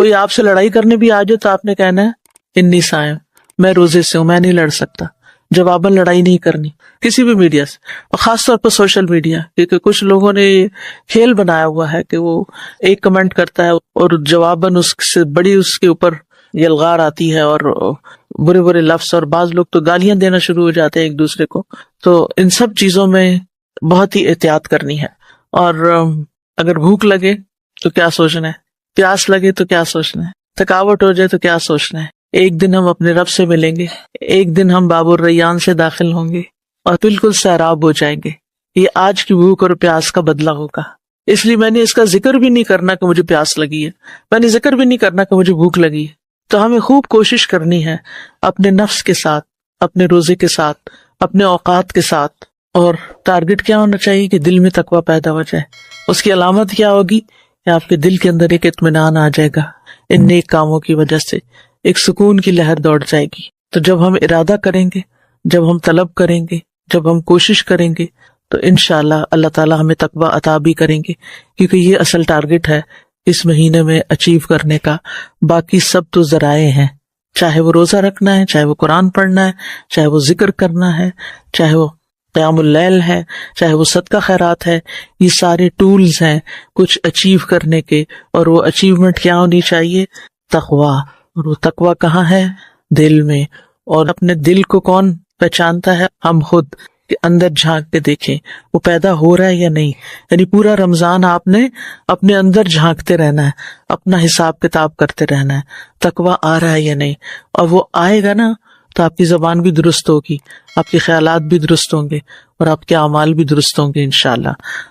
کوئی آپ سے لڑائی کرنے بھی آ جائے تو آپ نے کہنا ہے انی صائم، میں روزے سے ہوں، میں نہیں لڑ سکتا. جواباً لڑائی نہیں کرنی کسی بھی میڈیا سے، اور خاص طور پر سوشل میڈیا، کیونکہ کچھ لوگوں نے یہ کھیل بنایا ہوا ہے کہ وہ ایک کمنٹ کرتا ہے اور جواباً اس سے بڑی اس کے اوپر یلغار آتی ہے اور برے برے لفظ، اور بعض لوگ تو گالیاں دینا شروع ہو جاتے ہیں ایک دوسرے کو. تو ان سب چیزوں میں بہت ہی احتیاط کرنی ہے. اور اگر بھوک لگے تو کیا سوچنا ہے، پیاس لگے تو کیا سوچنا ہے، تھکاوٹ ہو جائے تو کیا سوچنا ہے. ایک دن ہم اپنے رب سے ملیں گے، ایک دن ہم باب الریان سے داخل ہوں گے اور بالکل سیراب ہو جائیں گے. یہ آج کی بھوک اور پیاس کا بدلہ ہوگا. اس لیے میں نے اس کا ذکر بھی نہیں کرنا کہ مجھے پیاس لگی ہے، میں نے ذکر بھی نہیں کرنا کہ مجھے بھوک لگی ہے. تو ہمیں خوب کوشش کرنی ہے اپنے نفس کے ساتھ، اپنے روزے کے ساتھ، اپنے اوقات کے ساتھ. اور ٹارگٹ کیا ہونا چاہیے کہ دل میں تقویٰ پیدا ہو جائے. اس کی علامت کیا ہوگی کہ آپ کے دل کے اندر ایک اطمینان آ جائے گا. ان نیک کاموں کی وجہ سے ایک سکون کی لہر دوڑ جائے گی. تو جب ہم ارادہ کریں گے، جب ہم طلب کریں گے، جب ہم کوشش کریں گے تو انشاءاللہ اللہ تعالیٰ ہمیں تقویٰ عطا بھی کریں گے، کیونکہ یہ اصل ٹارگٹ ہے اس مہینے میں اچیو کرنے کا. باقی سب تو ذرائع ہیں، چاہے وہ روزہ رکھنا ہے، چاہے وہ قرآن پڑھنا ہے، چاہے وہ ذکر کرنا ہے، چاہے وہ قیام اللیل ہے، چاہے وہ صدقہ خیرات ہے. یہ سارے ٹولز ہیں کچھ اچیو کرنے کے. اور وہ اچیومنٹ کیا ہونی چاہیے؟ تقویٰ. اور وہ تقویٰ کہاں ہے؟ دل میں. اور اپنے دل کو کون پہچانتا ہے؟ ہم خود. کہ اندر جھانک کے دیکھیں وہ پیدا ہو رہا ہے یا نہیں. یعنی پورا رمضان آپ نے اپنے اندر جھانکتے رہنا ہے، اپنا حساب کتاب کرتے رہنا ہے، تقویٰ آ رہا ہے یا نہیں. اور وہ آئے گا نا تو آپ کی زبان بھی درست ہوگی، آپ کے خیالات بھی درست ہوں گے، اور آپ کے اعمال بھی درست ہوں گے انشاءاللہ.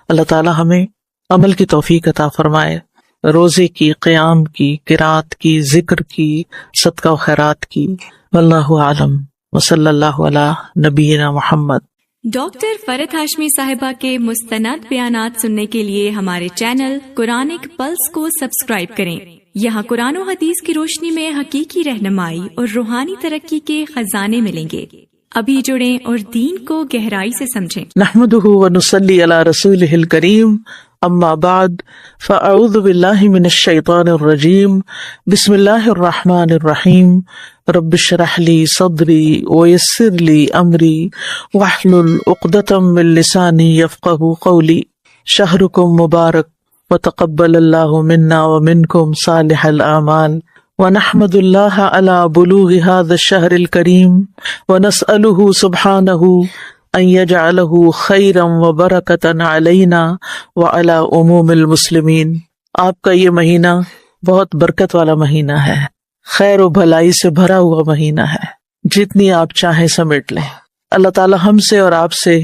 اللہ تعالی ہمیں عمل کی توفیق عطا فرمائے، روزے کی، قیام کی، قرات کی، ذکر کی، صدقہ و خیرات کی. واللہ اعلم وصلی اللہ علی نبینا محمد. ڈاکٹر فرحت ہاشمی صاحبہ کے مستند بیانات سننے کے لیے ہمارے چینل قرآنک پلس کو سبسکرائب کریں. یہاں قرآن و حدیث کی روشنی میں حقیقی رہنمائی اور روحانی ترقی کے خزانے ملیں گے. ابھی جڑیں اور دین کو گہرائی سے سمجھیں. نحمدہ ونصلی علی رسولہ الکریم. اما بعد فاعوذ باللہ من الشیطان الرجیم. بسم اللہ الرحمن الرحیم. رب اشرح لی صدری ویسر لی امری واحلل عقدۃ من لسانی یفقہوا قولی. شہرکم مبارک وتقبل اللہ منا ومنکم صالح الاعمال. ونحمد اللہ علی بلوغ هذا الشہر الکریم ونسألہ سبحانہ ان یجعلہ خیرا وبرکۃ علینا وعلی عموم المسلمین. آپ کا یہ مہینہ بہت برکت والا مہینہ ہے، خیر و بھلائی سے بھرا ہوا مہینہ ہے. جتنی آپ چاہیں سمیٹ لیں. اللہ تعالی ہم سے اور آپ سے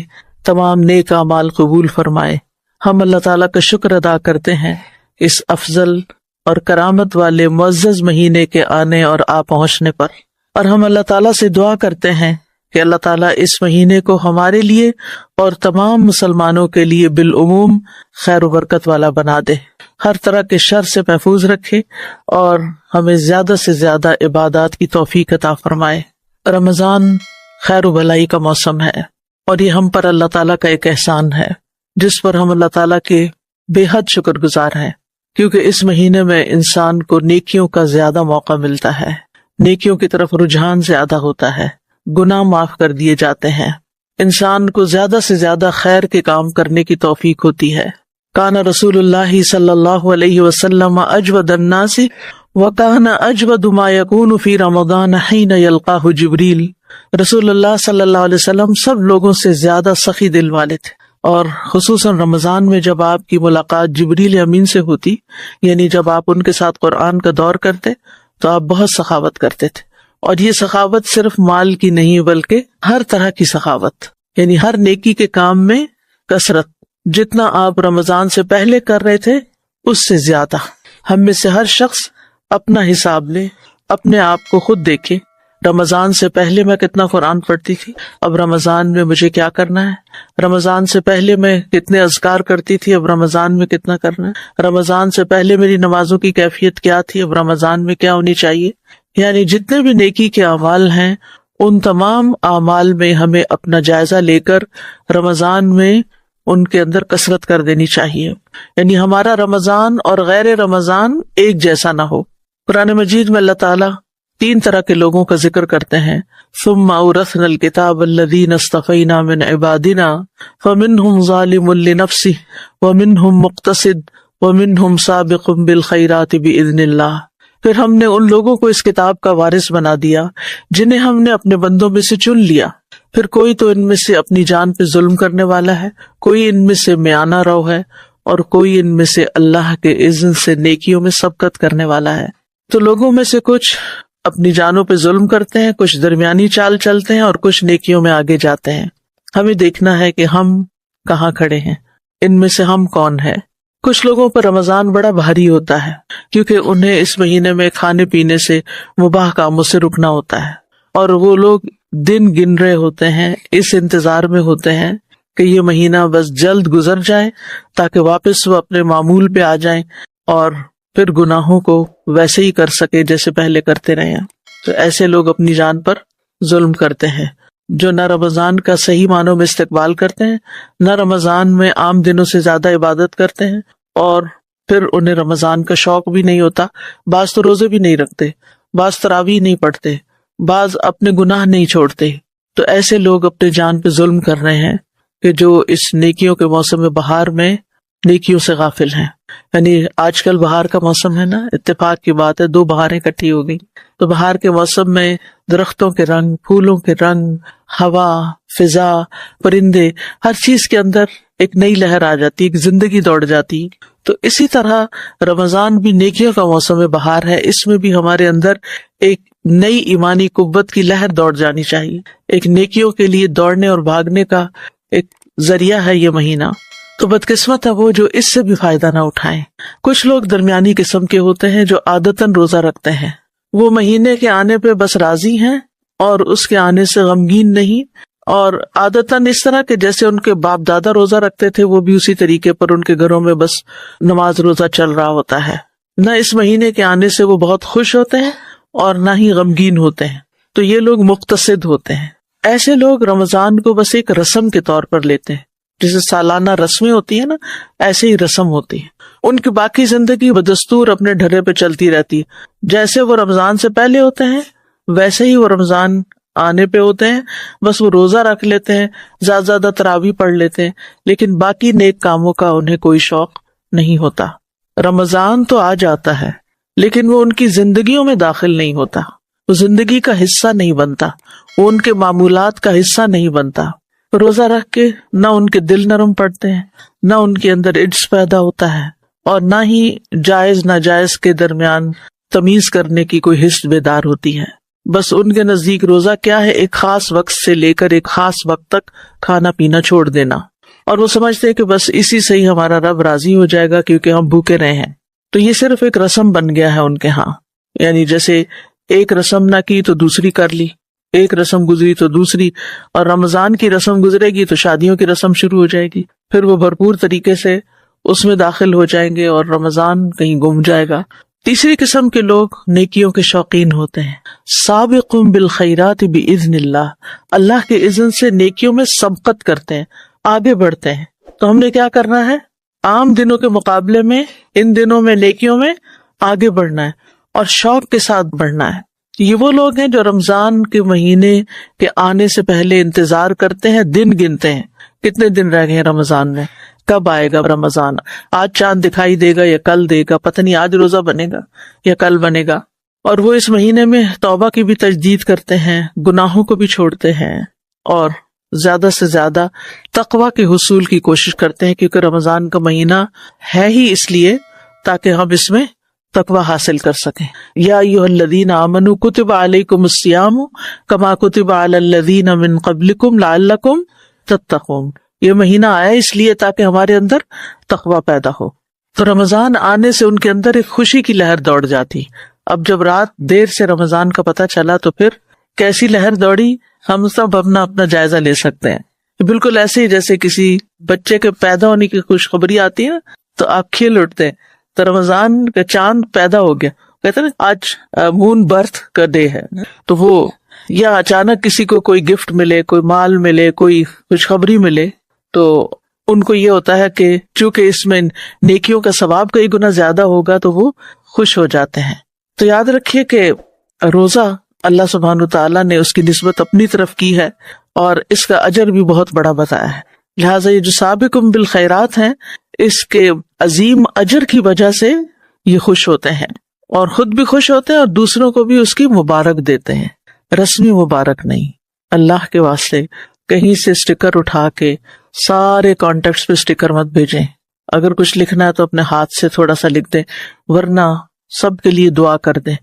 تمام نیک اعمال قبول فرمائے. ہم اللہ تعالیٰ کا شکر ادا کرتے ہیں اس افضل اور کرامت والے معزز مہینے کے آنے اور آ پہنچنے پر. اور ہم اللہ تعالیٰ سے دعا کرتے ہیں کہ اللہ تعالیٰ اس مہینے کو ہمارے لیے اور تمام مسلمانوں کے لیے بالعموم خیر و برکت والا بنا دے، ہر طرح کے شر سے محفوظ رکھے اور ہمیں زیادہ سے زیادہ عبادات کی توفیق عطا فرمائے. رمضان خیر و بھلائی کا موسم ہے اور یہ ہم پر اللہ تعالیٰ کا ایک احسان ہے جس پر ہم اللہ تعالیٰ کے بے حد شکر گزار ہیں، کیونکہ اس مہینے میں انسان کو نیکیوں کا زیادہ موقع ملتا ہے، نیکیوں کی طرف رجحان زیادہ ہوتا ہے، گناہ معاف کر دیے جاتے ہیں، انسان کو زیادہ سے زیادہ خیر کے کام کرنے کی توفیق ہوتی ہے. کان رسول اللہ صلی اللہ علیہ وسلم اجود الناس وکان اجود ما یکون فی رمضان حین یلقاہ جبریل. رسول اللہ صلی اللہ علیہ وسلم سب لوگوں سے زیادہ سخی دل والے تھے، اور خصوصاً رمضان میں جب آپ کی ملاقات جبریل امین سے ہوتی، یعنی جب آپ ان کے ساتھ قرآن کا دور کرتے تو آپ بہت سخاوت کرتے تھے. اور یہ سخاوت صرف مال کی نہیں بلکہ ہر طرح کی سخاوت، یعنی ہر نیکی کے کام میں کثرت. جتنا آپ رمضان سے پہلے کر رہے تھے اس سے زیادہ. ہم میں سے ہر شخص اپنا حساب لے، اپنے آپ کو خود دیکھے. رمضان سے پہلے میں کتنا قرآن پڑھتی تھی، اب رمضان میں مجھے کیا کرنا ہے. رمضان سے پہلے میں کتنے اذکار کرتی تھی، اب رمضان میں کتنا کرنا ہے. رمضان سے پہلے میری نمازوں کی کیفیت کیا تھی، اب رمضان میں کیا ہونی چاہیے. یعنی جتنے بھی نیکی کے اعمال ہیں ان تمام اعمال میں ہمیں اپنا جائزہ لے کر رمضان میں ان کے اندر کثرت کر دینی چاہیے. یعنی ہمارا رمضان اور غیر رمضان ایک جیسا نہ ہو. قرآن مجید میں اللہ تعالیٰ 3 طرح کے لوگوں کا ذکر کرتے ہیں. ثم اورثنا الکتاب الذین اصطفینا من عبادنا فمنهم ظالم لنفسه ومنهم مقتصد ومنهم سابق بالخیرات باذن اللہ. پھر ہم نے ان لوگوں کو اس کتاب کا وارث بنا دیا جنہیں ہم نے اپنے بندوں میں سے چن لیا. پھر کوئی تو ان میں سے اپنی جان پہ ظلم کرنے والا ہے، کوئی ان میں سے میانہ رو ہے، اور کوئی ان میں سے اللہ کے اذن سے نیکیوں میں سبقت کرنے والا ہے. تو لوگوں میں سے کچھ اپنی جانوں پہ ظلم کرتے ہیں، کچھ درمیانی چال چلتے ہیں، اور کچھ نیکیوں میں آگے جاتے ہیں. ہمیں دیکھنا ہے کہ ہم کہاں کھڑے ہیں، ان میں سے ہم کون ہے. کچھ لوگوں پر رمضان بڑا بھاری ہوتا ہے کیونکہ انہیں اس مہینے میں کھانے پینے سے، مباح کاموں سے رکنا ہوتا ہے، اور وہ لوگ دن گن رہے ہوتے ہیں، اس انتظار میں ہوتے ہیں کہ یہ مہینہ بس جلد گزر جائے تاکہ واپس وہ اپنے معمول پہ آ جائیں اور پھر گناہوں کو ویسے ہی کر سکے جیسے پہلے کرتے رہے ہیں. تو ایسے لوگ اپنی جان پر ظلم کرتے ہیں، جو نہ رمضان کا صحیح معنوں میں استقبال کرتے ہیں، نہ رمضان میں عام دنوں سے زیادہ عبادت کرتے ہیں، اور پھر انہیں رمضان کا شوق بھی نہیں ہوتا. بعض تو روزے بھی نہیں رکھتے، بعض تراویح نہیں پڑھتے، بعض اپنے گناہ نہیں چھوڑتے. تو ایسے لوگ اپنے جان پہ ظلم کر رہے ہیں کہ جو اس نیکیوں کے موسم بہار میں نیکیوں سے غافل ہیں. یعنی آج کل بہار کا موسم ہے نا، اتفاق کی بات ہے 2 بہاریں اکٹھی ہو گئی. تو بہار کے موسم میں درختوں کے رنگ، پھولوں کے رنگ، ہوا، فضا، پرندے، ہر چیز کے اندر ایک نئی لہر آ جاتی ہے، ایک زندگی دوڑ جاتی. تو اسی طرح رمضان بھی نیکیوں کا موسم بہار ہے، اس میں بھی ہمارے اندر ایک نئی ایمانی قوت کی لہر دوڑ جانی چاہیے. ایک نیکیوں کے لیے دوڑنے اور بھاگنے کا ایک ذریعہ ہے یہ مہینہ. تو بدقسمت ہے وہ جو اس سے بھی فائدہ نہ اٹھائیں. کچھ لوگ درمیانی قسم کے ہوتے ہیں جو عادتاً روزہ رکھتے ہیں، وہ مہینے کے آنے پہ بس راضی ہیں اور اس کے آنے سے غمگین نہیں، اور عادتاً اس طرح کہ جیسے ان کے باپ دادا روزہ رکھتے تھے وہ بھی اسی طریقے پر ان کے گھروں میں بس نماز روزہ چل رہا ہوتا ہے. نہ اس مہینے کے آنے سے وہ بہت خوش ہوتے ہیں اور نہ ہی غمگین ہوتے ہیں. تو یہ لوگ مقتصد ہوتے ہیں. ایسے لوگ رمضان کو بس ایک رسم کے طور پر لیتے ہیں، جیسے سالانہ رسمیں ہوتی ہیں نا، ایسے ہی رسم ہوتی ہے. ان کی باقی زندگی بدستور اپنے ڈھرے پہ چلتی رہتی ہے. جیسے وہ رمضان سے پہلے ہوتے ہیں ویسے ہی وہ رمضان آنے پہ ہوتے ہیں. بس وہ روزہ رکھ لیتے ہیں، زیادہ زیادہ تراویح پڑھ لیتے ہیں، لیکن باقی نیک کاموں کا انہیں کوئی شوق نہیں ہوتا. رمضان تو آ جاتا ہے لیکن وہ ان کی زندگیوں میں داخل نہیں ہوتا، وہ زندگی کا حصہ نہیں بنتا، وہ ان کے معمولات کا حصہ نہیں بنتا. روزہ رکھ کے نہ ان کے دل نرم پڑتے ہیں، نہ ان کے اندر اجز پیدا ہوتا ہے، اور نہ ہی جائز ناجائز کے درمیان تمیز کرنے کی کوئی حس بیدار ہوتی ہے. بس ان کے نزدیک روزہ کیا ہے، ایک خاص وقت سے لے کر ایک خاص وقت تک کھانا پینا چھوڑ دینا، اور وہ سمجھتے ہیں کہ بس اسی سے ہی ہمارا رب راضی ہو جائے گا کیونکہ ہم بھوکے رہے ہیں. تو یہ صرف ایک رسم بن گیا ہے ان کے ہاں. یعنی جیسے ایک رسم نہ کی تو دوسری کر لی، ایک رسم گزری تو دوسری، اور رمضان کی رسم گزرے گی تو شادیوں کی رسم شروع ہو جائے گی، پھر وہ بھرپور طریقے سے اس میں داخل ہو جائیں گے اور رمضان کہیں گم جائے گا. تیسری قسم کے لوگ نیکیوں کے شوقین ہوتے ہیں. سابقون بالخیرات باذن اللہ، اللہ کے اذن سے نیکیوں میں سبقت کرتے ہیں، آگے بڑھتے ہیں. تو ہم نے کیا کرنا ہے؟ عام دنوں کے مقابلے میں ان دنوں میں نیکیوں میں آگے بڑھنا ہے اور شوق کے ساتھ بڑھنا ہے. یہ وہ لوگ ہیں جو رمضان کے مہینے کے آنے سے پہلے انتظار کرتے ہیں، دن گنتے ہیں کتنے دن رہ گئے ہیں رمضان میں، کب آئے گا رمضان، آج چاند دکھائی دے گا یا کل دے گا، پتہ نہیں آج روزہ بنے گا یا کل بنے گا. اور وہ اس مہینے میں توبہ کی بھی تجدید کرتے ہیں، گناہوں کو بھی چھوڑتے ہیں، اور زیادہ سے زیادہ تقوی کے حصول کی کوشش کرتے ہیں، کیونکہ رمضان کا مہینہ ہے ہی اس لیے تاکہ ہم اس میں تقوی حاصل کر سکیں. یا ایھا الذین آمنوا کتب علیکم الصیام کما کتب علی الذین من قبلکم لعلکم تتقون. یہ مہینہ آیا اس لیے تاکہ ہمارے اندر تقوی پیدا ہو. تو رمضان آنے سے ان کے اندر ایک خوشی کی لہر دوڑ جاتی. اب جب رات دیر سے رمضان کا پتہ چلا تو پھر کیسی لہر دوڑی، ہم سب اپنا جائزہ لے سکتے ہیں. بالکل ایسے ہی جیسے کسی بچے کے پیدا ہونے کی خوشخبری آتی ہے نا تو آپ کھیل اٹھتے ہیں. تو رمضان کا چاند پیدا ہو گیا، کہتے ہیں آج مون برتھ کا ڈے ہے، تو وہ یا اچانک کسی کو کوئی گفٹ ملے، کوئی مال ملے، کوئی خوشخبری ملے، تو ان کو یہ ہوتا ہے کہ چونکہ اس میں نیکیوں کا ثواب کئی گنا زیادہ ہوگا تو وہ خوش ہو جاتے ہیں. تو یاد رکھیے کہ روزہ اللہ سبحانہ تعالیٰ نے اس کی نسبت اپنی طرف کی ہے اور اس کا اجر بھی بہت بڑا بتایا ہے. لہٰذا یہ جو سابقون بالخیرات ہیں اس کے عظیم اجر کی وجہ سے یہ خوش ہوتے ہیں اور خود بھی خوش ہوتے ہیں اور دوسروں کو بھی اس کی مبارک دیتے ہیں. رسمی مبارک نہیں، اللہ کے واسطے کہیں سے اسٹیکر اٹھا کے سارے کانٹیکٹس پہ اسٹیکر مت بھیجیں. اگر کچھ لکھنا ہے تو اپنے ہاتھ سے تھوڑا سا لکھ دیں، ورنہ سب کے لیے دعا کر دیں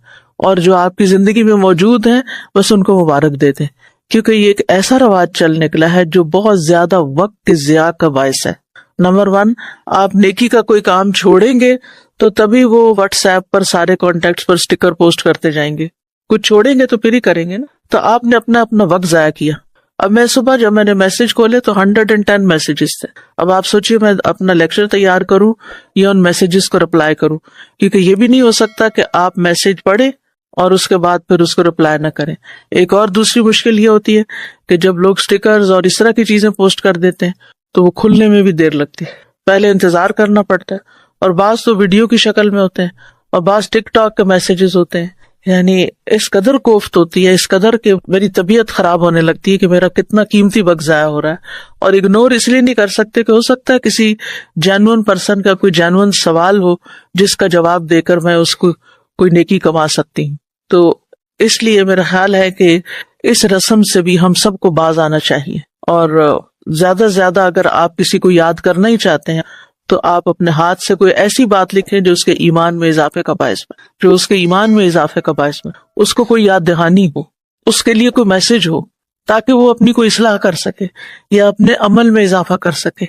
اور جو آپ کی زندگی میں موجود ہیں بس ان کو مبارک دے دیں، کیونکہ یہ ایک ایسا رواج چل نکلا ہے جو بہت زیادہ وقت کے ضیاع کا باعث ہے. نمبر 1، آپ نیکی کا کوئی کام چھوڑیں گے تو تبھی وہ واٹس ایپ پر سارے کانٹیکٹس پر اسٹیکر پوسٹ کرتے جائیں گے. کچھ چھوڑیں گے تو پھر ہی کریں گے نا. تو آپ نے اپنا وقت ضائع کیا. اب میں صبح جب میں نے میسج کھولے تو 110 میسیجز تھے. اب آپ سوچیے میں اپنا لیکچر تیار کروں یا ان میسیجز کو رپلائی کروں، کیونکہ یہ بھی نہیں ہو سکتا کہ آپ میسج پڑھیں اور اس کے بعد پھر اس کو رپلائی نہ کریں. ایک اور دوسری مشکل یہ ہوتی ہے کہ جب لوگ سٹیکرز اور اس طرح کی چیزیں پوسٹ کر دیتے ہیں تو وہ کھلنے میں بھی دیر لگتی ہے، پہلے انتظار کرنا پڑتا ہے، اور بعض تو ویڈیو کی شکل میں ہوتے ہیں اور بعض ٹک ٹاک کے میسیجز ہوتے ہیں. یعنی اس قدر کوفت ہوتی ہے، اس قدر کہ میری طبیعت خراب ہونے لگتی ہے کہ میرا کتنا قیمتی وقت ضائع ہو رہا ہے. اور اگنور اس لیے نہیں کر سکتے کہ ہو سکتا ہے کسی جینوئن پرسن کا کوئی جینوئن سوال ہو جس کا جواب دے کر میں اس کو کوئی نیکی کما سکتی ہوں. تو اس لیے میرا خیال ہے کہ اس رسم سے بھی ہم سب کو باز آنا چاہیے، اور زیادہ سے زیادہ اگر آپ کسی کو یاد کرنا ہی چاہتے ہیں تو آپ اپنے ہاتھ سے کوئی ایسی بات لکھیں جو اس کے ایمان میں اضافے کا باعث بنے، اس کو کوئی یاد دہانی ہو، اس کے لیے کوئی میسج ہو تاکہ وہ اپنی کوئی اصلاح کر سکے یا اپنے عمل میں اضافہ کر سکے.